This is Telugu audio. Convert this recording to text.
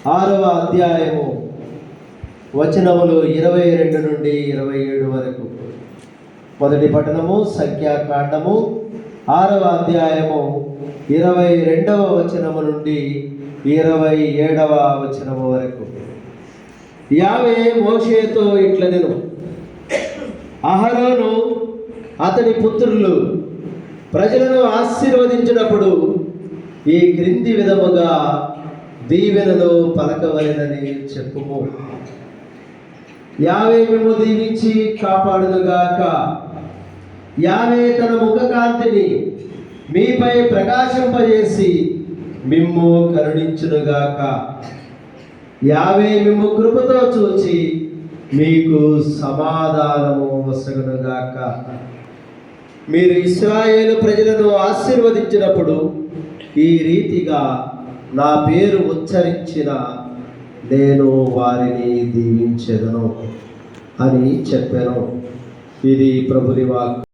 6వ అధ్యాయము వచనములు 22 నుండి 27 వరకు. మొదటి పఠనము సంఖ్యాకాండము 6వ అధ్యాయము 22వ వచనము నుండి 27వ వచనము వరకు. యావే మోషేతో ఇట్లనెను, అహరోను అతని పుత్రులు ప్రజలను ఆశీర్వదించినప్పుడు ఈ క్రింది విధముగా దీవెనలు పలకవలెనని చెప్పుము. యావే మిమ్ము దీవించి కాపాడునుగాక. యావే తన ముఖకాంతిని మీపై ప్రకాశింపజేసి మిమ్ము కరుణించునుగాక. యావే మిమ్ము కృపతో చూచి మీకు సమాధానము వసగునుగాక. మీరు ఇశ్రాయేలు ప్రజలను ఆశీర్వదించినప్పుడు ఈ రీతిగా నా పేరు ఉచ్చరించిన నేను వారిని దీవించెదను అని చెప్పాను. ఇది ప్రభుని వాక్కు.